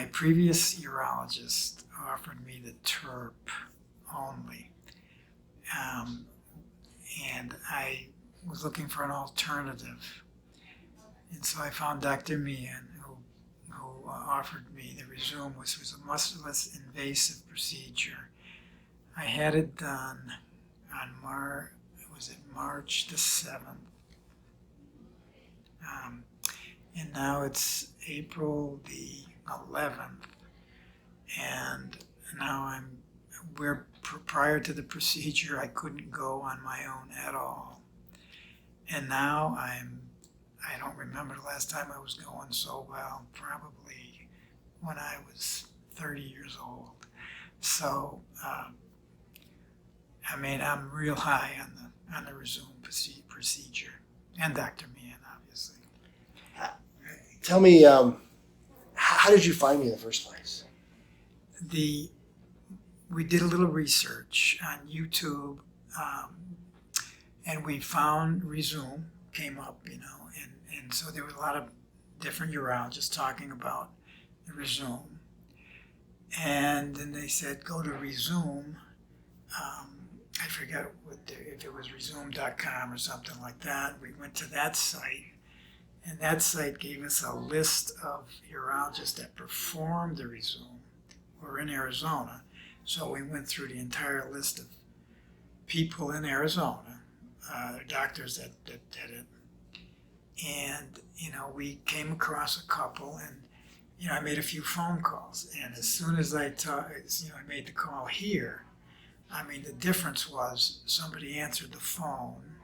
my previous urologist offered me the TERP only. And I was looking for an alternative. And so I found Dr. Mehan, who offered me the Rezum, which was a much less invasive procedure. I had it done on March the 7th. And now it's April the 11th. And now prior to the procedure, I couldn't go on my own at all. And now I don't remember the last time I was going so well, probably when I was 30 years old. So, I'm real high on the Rezum procedure, and Dr. Mehan, obviously. Tell me, how did you find me in the first place? We did a little research on YouTube, and we found Rezum came up, and so there was a lot of different urologists talking about the Rezum. And then they said, go to Rezum. I forget if it was Rezum.com or something like that. We went to that site, and that site gave us a list of urologists that performed the Rezum. We're in Arizona, so we went through the entire list of people in Arizona, doctors that did it. And, we came across a couple, and, I made a few phone calls. And as soon as I made the call here, the difference was somebody answered the phone,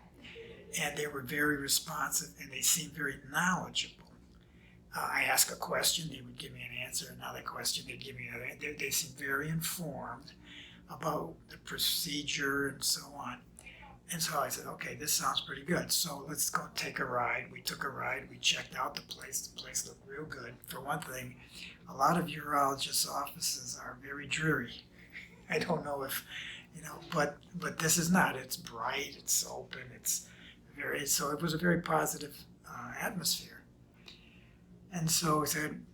and they were very responsive, and they seemed very knowledgeable. I asked a question, they would give me an answer. Another question, they'd give me another. They seemed very informed about the procedure and so on. And so I said, okay, this sounds pretty good. So let's go take a ride. We took a ride. We checked out the place. The place looked real good. For one thing, a lot of urologists' offices are very dreary. I don't know if, but this is not. It's bright. It's open. So it was a very positive atmosphere. And so we said,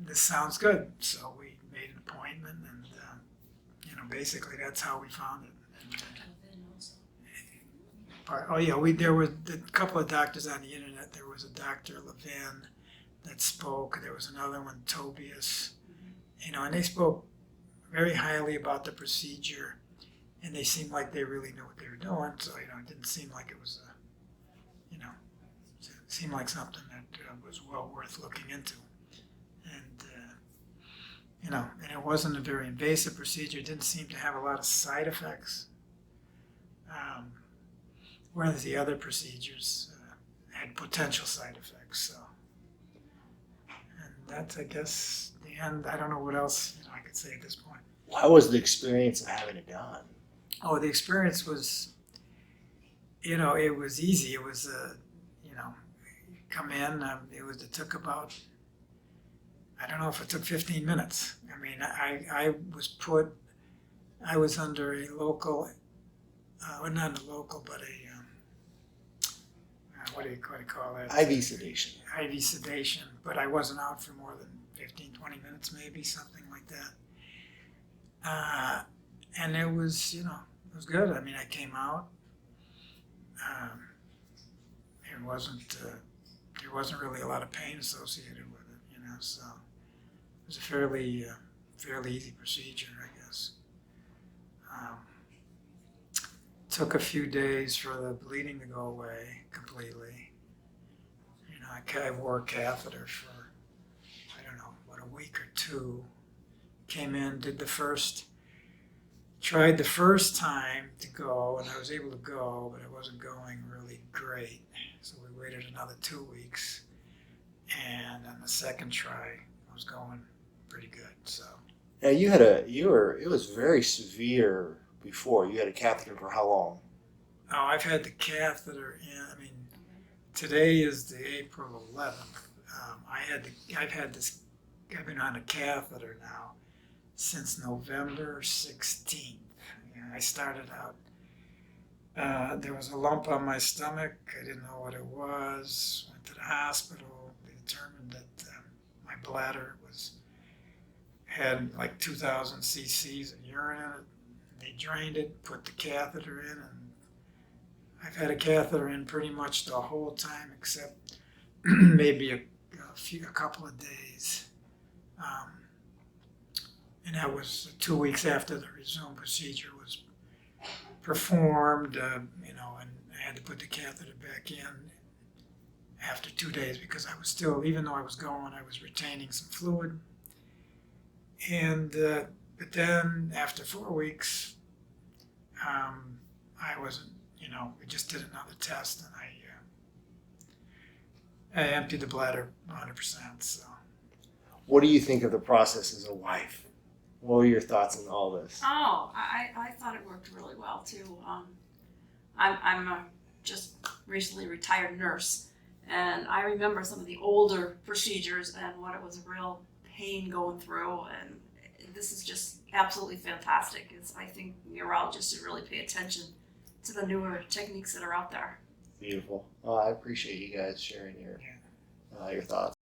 this sounds good. So we made an appointment, and basically that's how we found it. There were a couple of doctors on the internet. There was a Dr. Levin that spoke. There was another one, Tobias, and they spoke very highly about the procedure, and they seemed like they really knew what they were doing. So, it didn't seem like it was, it seemed like something that was well worth looking into. And, and it wasn't a very invasive procedure. It didn't seem to have a lot of side effects. Whereas the other procedures had potential side effects. So, and that's, I guess, the end. I don't know what else I could say at this point. How was the experience of having it done? Oh, the experience was, it was easy. It was, come in. It took about, I don't know if it took 15 minutes. I was under a local, not a local, but what do you call that? IV sedation. IV sedation, but I wasn't out for more than 15, 20 minutes, maybe, something like that. And it was, it was good. I came out. There wasn't really a lot of pain associated with it, so it was a fairly easy procedure, I guess. Took a few days for the bleeding to go away completely. I wore a catheter for, a week or two. Came in, tried the first time to go, and I was able to go, but it wasn't going really great. So we waited another 2 weeks, and on the second try, I was going pretty good. So. Now it was very severe before. You had a catheter for how long? Oh, I've had the catheter in. Today is the April 11th. I've been on a catheter now since November 16th. I started out. There was a lump on my stomach. I didn't know what it was. Went to the hospital. They determined that my bladder had like 2,000 cc's of urine in it. They drained it, put the catheter in, and I've had a catheter in pretty much the whole time except maybe a couple of days. And that was 2 weeks after the Rezum procedure was performed, and I had to put the catheter back in after 2 days because I was still, even though I was going, I was retaining some fluid. And but then after 4 weeks, I wasn't, we just did another test, and I emptied the bladder 100%. So, What do you think of the process as a wife? What were your thoughts on all this? Oh, I thought it worked really well too. I'm a just recently retired nurse, and I remember some of the older procedures and what it was a real pain going through, and this is just absolutely fantastic. I think urologists should really pay attention to the newer techniques that are out there. Beautiful. I appreciate you guys sharing your thoughts.